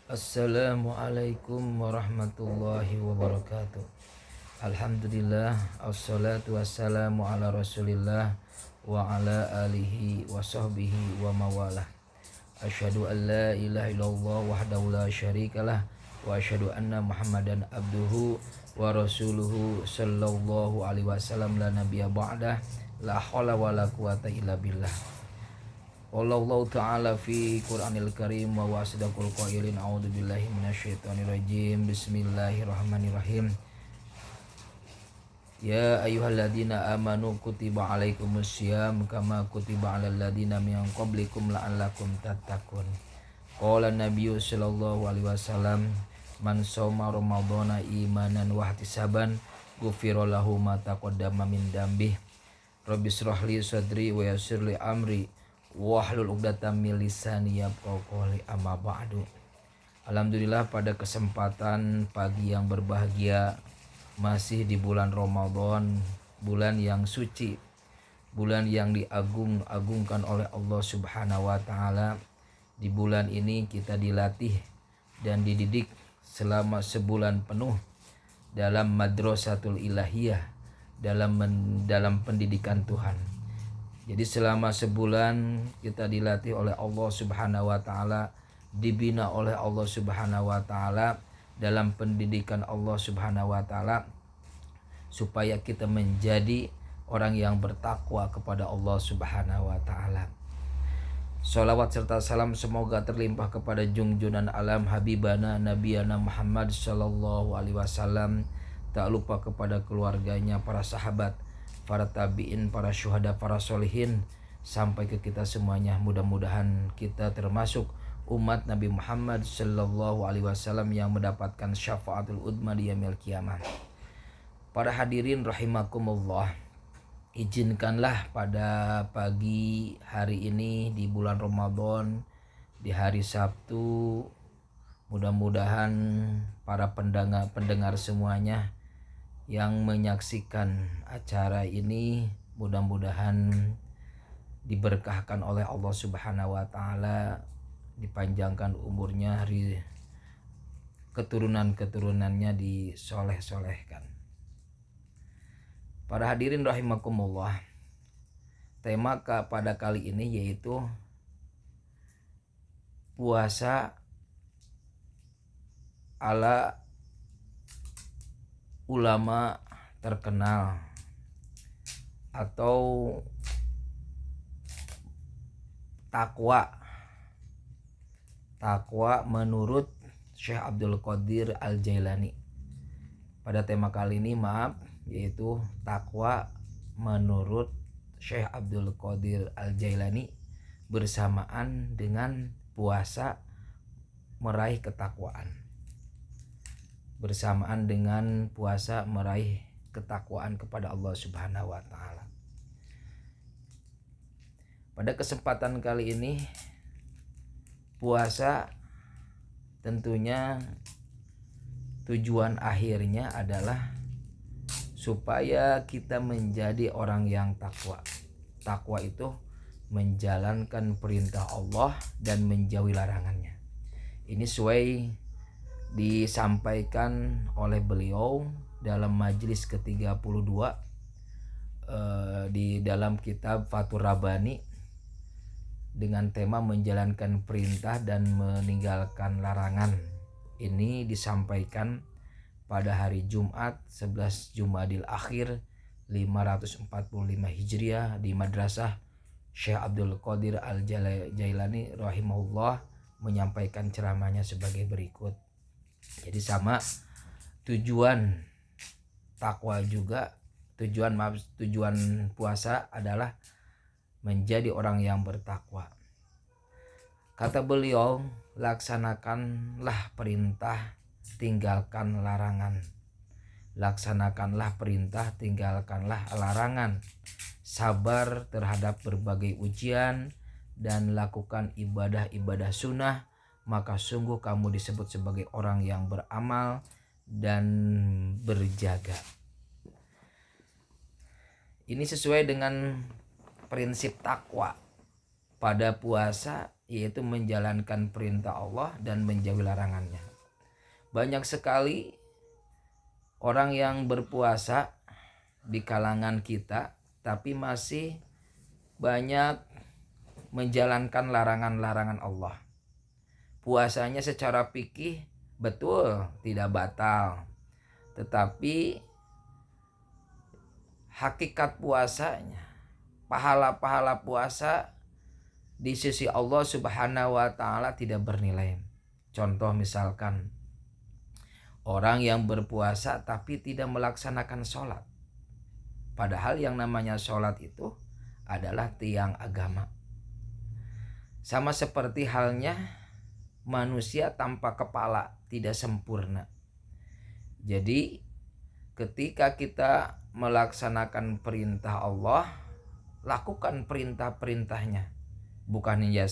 Assalamualaikum warahmatullahi wabarakatuh. Alhamdulillah, assalatu wassalamu ala rasulillah wa ala alihi wa sahbihi wa mawalah. Asyhadu an la ilaha illallah wahdahu la syarikalah wa asyhadu anna muhammadan abduhu wa rasuluhu sallallahu alaihi wasallam la nabiyya ba'dah la haula wa la quwata illa billah. Allah Ta'ala fi Qur'anil Karim wa wasdaqul qailin a'udzubillahi minasyaitonir rajim. Bismillahirrahmanirrahim. Ya ayyuhalladzina amanu kutiba alaikumusiyam kama kutiba alal ladzina min qablikum la'allakum tattaqun. Qala Nabiyyu sallallahu alaihi wasallam man shoma ramadhana imanan wa ihtisaban ghufira lahu ma taqaddama min dambih. Rabbi shrah li sadri wa yassir li amri wahlul 'uqdatam min lisani yafqahu qawli amma ba'du. Alhamdulillah, pada kesempatan pagi yang berbahagia masih di bulan Ramadan, bulan yang suci, bulan yang diagung-agungkan oleh Allah Subhanahu wa taala. Di bulan ini kita dilatih dan dididik selama sebulan penuh dalam madrasatul ilahiyah, dalam pendidikan Tuhan. Jadi selama sebulan kita dilatih oleh Allah Subhanahu wa taala, dibina oleh Allah Subhanahu wa taala dalam pendidikan Allah Subhanahu wa taala supaya kita menjadi orang yang bertakwa kepada Allah Subhanahu wa taala. Sholawat serta salam semoga terlimpah kepada junjunan alam habibana nabiyana Muhammad sallallahu alaihi wasallam, tak lupa kepada keluarganya, para sahabat, para tabi'in, para syuhada, para solihin, sampai ke kita semuanya. Mudah-mudahan kita termasuk umat Nabi Muhammad sallallahu alaihi wasallam yang mendapatkan syafaatul udma di yaumil qiyamah. Para hadirin rahimakumullah, izinkanlah pada pagi hari ini di bulan Ramadan, di hari Sabtu, mudah-mudahan para pendengar semuanya yang menyaksikan acara ini mudah-mudahan diberkahkan oleh Allah Subhanahu wa taala, dipanjangkan umurnya, keturunan-keturunannya disoleh-solehkan. Para hadirin rahimakumullah, tema pada kali ini yaitu puasa ala ulama terkenal atau takwa menurut Syekh Abdul Qadir Al-Jailani. Pada tema kali ini yaitu takwa menurut Syekh Abdul Qadir Al-Jailani bersamaan dengan puasa meraih ketakwaan. Bersamaan dengan puasa meraih ketakwaan kepada Allah Subhanahu wa taala. Pada kesempatan kali ini, puasa tentunya tujuan akhirnya adalah supaya kita menjadi orang yang takwa. Takwa itu menjalankan perintah Allah dan menjauhi larangannya. Ini sesuai disampaikan oleh beliau dalam majelis ke-32 di dalam kitab Fathur Rabbani dengan tema menjalankan perintah dan meninggalkan larangan. Ini disampaikan pada hari Jumat 11 Jumadil Akhir 545 Hijriah di Madrasah Syekh Abdul Qadir Al-Jailani rahimahullah, menyampaikan ceramahnya sebagai berikut. Jadi sama tujuan takwa juga, tujuan puasa adalah menjadi orang yang bertakwa. Kata beliau, laksanakanlah perintah, tinggalkan larangan. Laksanakanlah perintah, tinggalkanlah larangan. Sabar terhadap berbagai ujian dan lakukan ibadah-ibadah sunnah, maka sungguh kamu disebut sebagai orang yang beramal dan berjaga. Ini sesuai dengan prinsip takwa. Pada puasa yaitu menjalankan perintah Allah dan menjauhi larangannya. Banyak sekali orang yang berpuasa di kalangan kita tapi masih banyak menjalankan larangan-larangan Allah. Puasanya secara fikih betul tidak batal, tetapi hakikat puasanya, pahala-pahala puasa di sisi Allah Subhanahu wa taala tidak bernilai. Contoh misalkan orang yang berpuasa tapi tidak melaksanakan sholat. Padahal yang namanya sholat itu adalah tiang agama. Sama seperti halnya manusia tanpa kepala tidak sempurna. Jadi ketika kita melaksanakan perintah Allah, lakukan perintah-perintahnya. Bukan hanya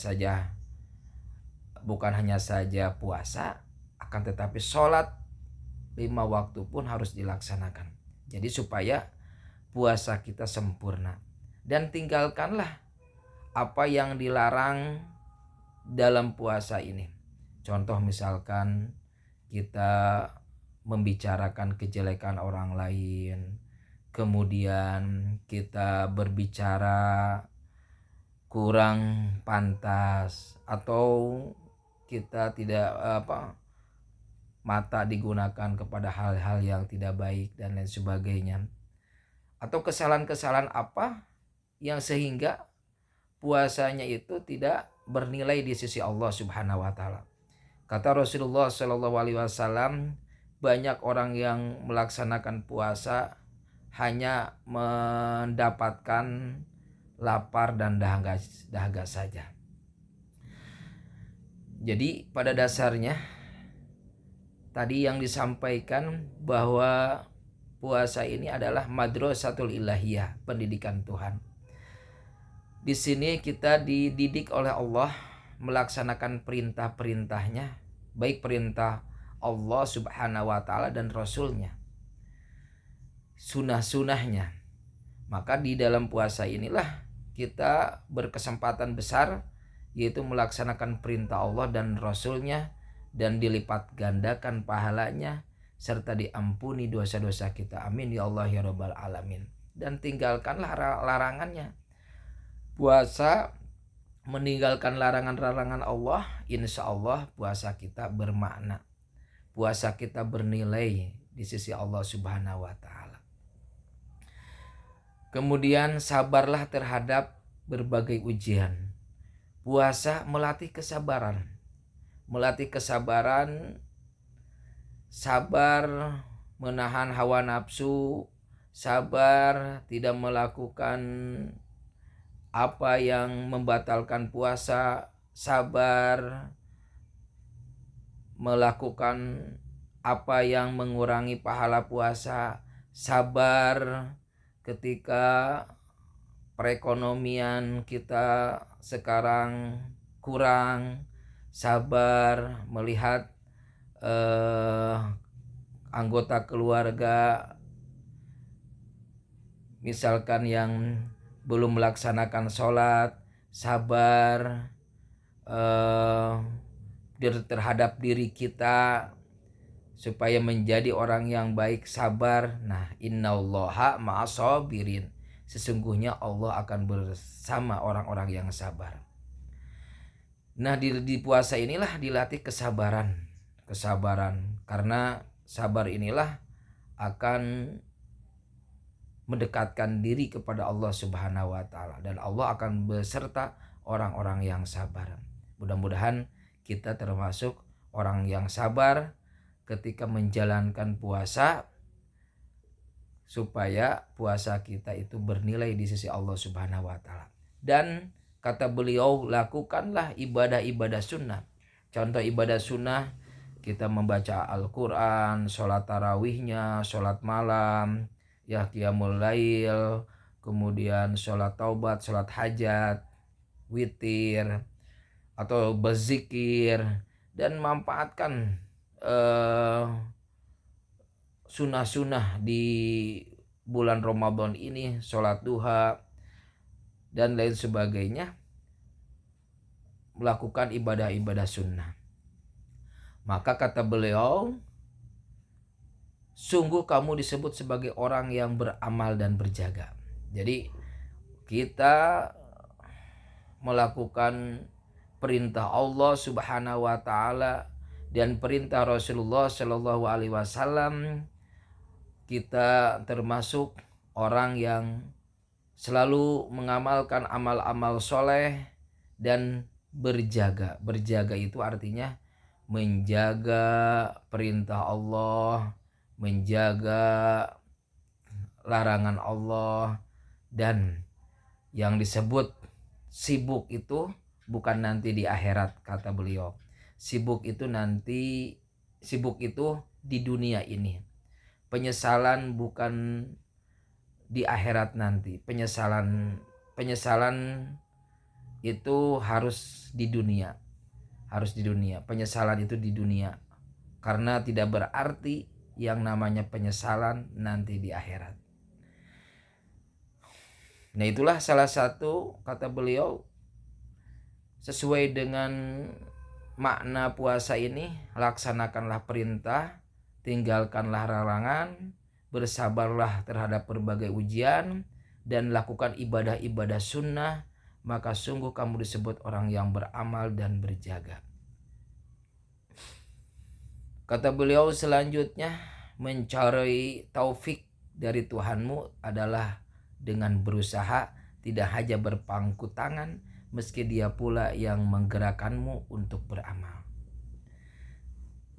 saja puasa, akan tetapi sholat 5 waktu pun harus dilaksanakan. Jadi supaya puasa kita sempurna. Dan tinggalkanlah apa yang dilarang dalam puasa ini. Contoh misalkan kita membicarakan kejelekan orang lain, kemudian kita berbicara kurang pantas, atau kita tidak mata digunakan kepada hal-hal yang tidak baik dan lain sebagainya, atau kesalahan-kesalahan apa yang sehingga puasanya itu tidak bernilai di sisi Allah Subhanahu wa taala. Kata Rasulullah Shallallahu alaihi wasallam, banyak orang yang melaksanakan puasa hanya mendapatkan lapar dan dahaga saja. Jadi pada dasarnya tadi yang disampaikan bahwa puasa ini adalah madrasatul ilahiyah, pendidikan Tuhan. Di sini kita dididik oleh Allah melaksanakan perintah-perintahnya, baik perintah Allah Subhanahu wa taala dan Rasulnya, sunnah-sunnahnya. Maka di dalam puasa inilah kita berkesempatan besar, yaitu melaksanakan perintah Allah dan Rasulnya, dan dilipat gandakan pahalanya serta diampuni dosa-dosa kita. Amin ya Allah ya Rabbal Alamin. Dan tinggalkanlah larangannya. Puasa meninggalkan larangan-larangan Allah, insya Allah puasa kita bermakna, puasa kita bernilai di sisi Allah Subhanahu wa taala. Kemudian sabarlah terhadap berbagai ujian. Puasa melatih kesabaran. Sabar menahan hawa nafsu, sabar tidak melakukan apa yang membatalkan puasa, sabar melakukan apa yang mengurangi pahala puasa, sabar ketika perekonomian kita sekarang kurang, sabar melihat anggota keluarga misalkan yang belum melaksanakan sholat, sabar terhadap diri kita supaya menjadi orang yang baik, sabar. Nah, innallaha ma'as-sabirin, sesungguhnya Allah akan bersama orang-orang yang sabar. Nah, di puasa inilah dilatih kesabaran, karena sabar inilah akan mendekatkan diri kepada Allah Subhanahu wa taala, dan Allah akan beserta orang-orang yang sabar. Mudah-mudahan kita termasuk orang yang sabar ketika menjalankan puasa, supaya puasa kita itu bernilai di sisi Allah Subhanahu wa taala. Dan kata beliau, lakukanlah ibadah-ibadah sunnah. Contoh ibadah sunnah, kita membaca Al-Quran, sholat tarawihnya, sholat malam, ya qiyamul lail, kemudian sholat taubat, sholat hajat, witir, atau berzikir, dan manfaatkan sunnah-sunnah di bulan Ramadan ini, sholat duha dan lain sebagainya. melakukan ibadah-ibadah sunnah. Maka kata beliau, sungguh kamu disebut sebagai orang yang beramal dan berjaga. Jadi kita melakukan perintah Allah Subhanahu wa taala dan perintah Rasulullah Shallallahu alaihi wasallam, kita termasuk orang yang selalu mengamalkan amal-amal soleh dan berjaga. Berjaga itu artinya menjaga perintah Allah, menjaga larangan Allah. Dan yang disebut sibuk itu bukan nanti di akhirat, kata beliau. Sibuk itu di dunia ini. Penyesalan bukan di akhirat nanti. Penyesalan itu harus di dunia. Penyesalan itu di dunia. Karena tidak berarti yang namanya penyesalan nanti di akhirat. Nah, itulah salah satu, kata beliau, sesuai dengan makna puasa ini, laksanakanlah perintah, tinggalkanlah larangan, bersabarlah terhadap berbagai ujian, dan lakukan ibadah-ibadah sunnah, maka sungguh kamu disebut orang yang beramal dan berjaga. Kata beliau selanjutnya, mencari taufik dari Tuhanmu adalah dengan berusaha, tidak hanya berpangku tangan, meski dia pula yang menggerakkanmu untuk beramal.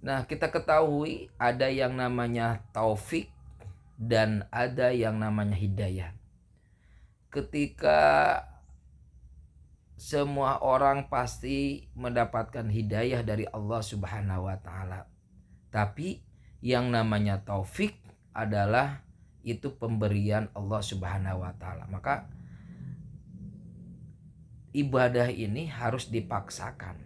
Nah, kita ketahui ada yang namanya taufik dan ada yang namanya hidayah. Ketika semua orang pasti mendapatkan hidayah dari Allah Subhanahu wa taala. Tapi yang namanya taufik adalah itu pemberian Allah Subhanahu wa taala. Maka ibadah ini harus dipaksakan.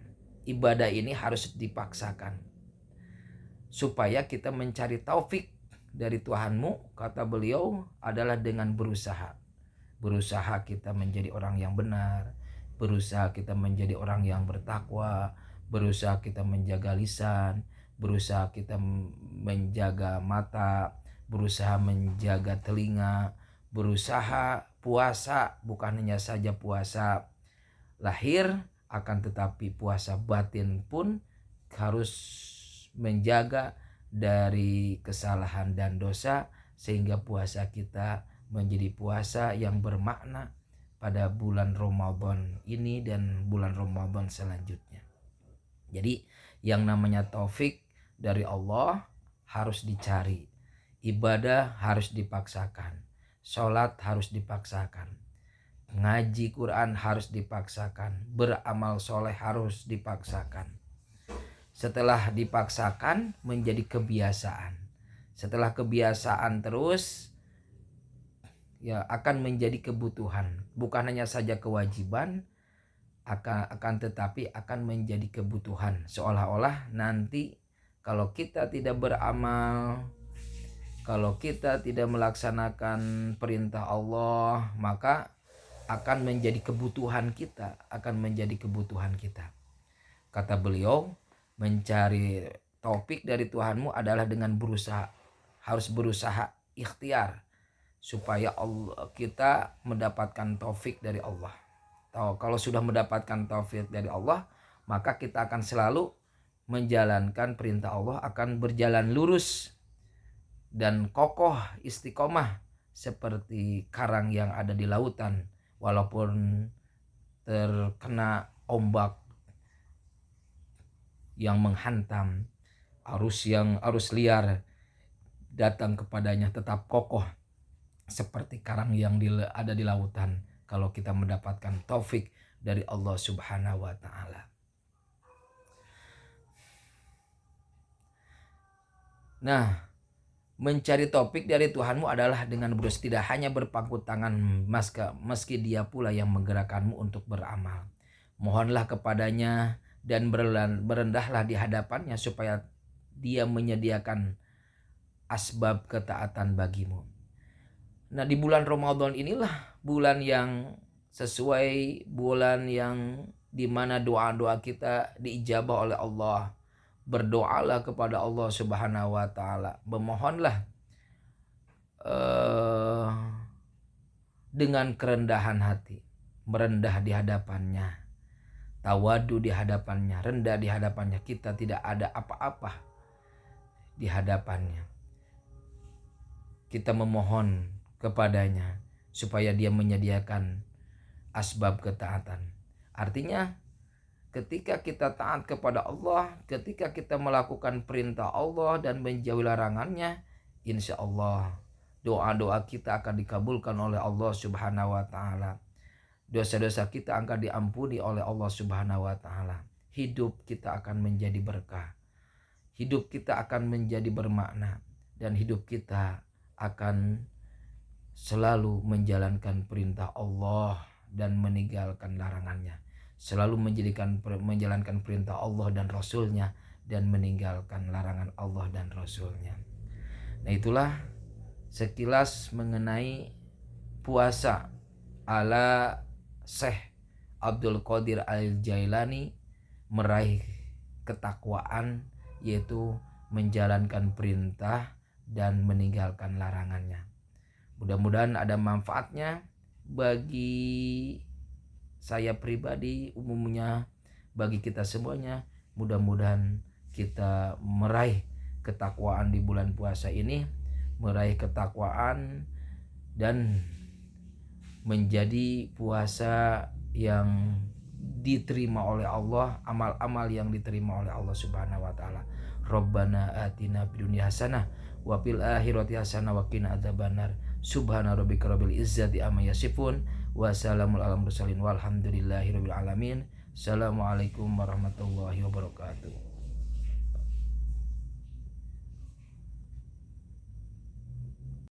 Supaya kita mencari taufik dari Tuhanmu, kata beliau, adalah dengan berusaha. Berusaha kita menjadi orang yang benar, berusaha kita menjadi orang yang bertakwa, berusaha kita menjaga lisan, berusaha kita menjaga mata, berusaha menjaga telinga, berusaha puasa, bukan hanya saja puasa lahir, akan tetapi puasa batin pun harus menjaga dari kesalahan dan dosa, sehingga puasa kita menjadi puasa yang bermakna pada bulan Ramadan ini dan bulan Ramadan selanjutnya. Jadi yang namanya taufik dari Allah harus dicari. Ibadah harus dipaksakan, sholat harus dipaksakan, ngaji Quran harus dipaksakan, beramal soleh harus dipaksakan. Setelah dipaksakan menjadi kebiasaan. Setelah kebiasaan terus ya akan menjadi kebutuhan. Bukan hanya saja kewajiban, akan tetapi akan menjadi kebutuhan. Seolah-olah nanti kalau kita tidak beramal, kalau kita tidak melaksanakan perintah Allah, maka akan menjadi kebutuhan kita, Kata beliau, mencari taufik dari Tuhanmu adalah dengan berusaha. Harus berusaha ikhtiar supaya kita mendapatkan taufik dari Allah. Kalau sudah mendapatkan taufik dari Allah, maka kita akan selalu menjalankan perintah Allah, akan berjalan lurus dan kokoh istiqomah seperti karang yang ada di lautan, walaupun terkena ombak yang menghantam, arus liar datang kepadanya, tetap kokoh seperti karang yang ada di lautan kalau kita mendapatkan taufik dari Allah Subhanahu wa taala. Nah, mencari taufik dari Tuhanmu adalah dengan berusaha, tidak hanya berpangku tangan, meski dia pula yang menggerakkanmu untuk beramal. Mohonlah kepadanya dan berendahlah di hadapannya supaya dia menyediakan asbab ketaatan bagimu. Nah, di bulan Ramadan inilah bulan yang sesuai, bulan yang di mana doa-doa kita diijabah oleh Allah. Berdoalah kepada Allah Subhanahu wa taala. Memohonlah dengan kerendahan hati, merendah di hadapannya, tawadu di hadapannya, rendah di hadapannya. Kita tidak ada apa-apa di hadapannya. Kita memohon kepadanya supaya dia menyediakan asbab ketaatan. Artinya ketika kita taat kepada Allah, ketika kita melakukan perintah Allah dan menjauhi larangannya, insya Allah doa-doa kita akan dikabulkan oleh Allah Subhanahu wa taala. Dosa-dosa kita akan diampuni oleh Allah Subhanahu wa taala. Hidup kita akan menjadi berkah. Hidup kita akan menjadi bermakna, dan hidup kita akan selalu menjalankan perintah Allah dan meninggalkan larangannya. Selalu menjalankan perintah Allah dan Rasulnya dan meninggalkan larangan Allah dan Rasulnya. Nah, itulah sekilas mengenai puasa ala Syekh Abdul Qadir Al-Jailani meraih ketakwaan, yaitu menjalankan perintah dan meninggalkan larangannya. Mudah-mudahan ada manfaatnya bagi saya pribadi, umumnya bagi kita semuanya. Mudah-mudahan kita meraih ketakwaan di bulan puasa ini, meraih ketakwaan dan menjadi puasa yang diterima oleh Allah, amal-amal yang diterima oleh Allah Subhanahu wa taala. Rabbana atina fid dunya hasanah wa fil akhirati hasanah wa qina adzabannar. Subhana rabbika rabbil izzati amma yasifun wa salamun alal mursalin walhamdulillahi rabbil alamin. Assalamualaikum warahmatullahi wabarakatuh.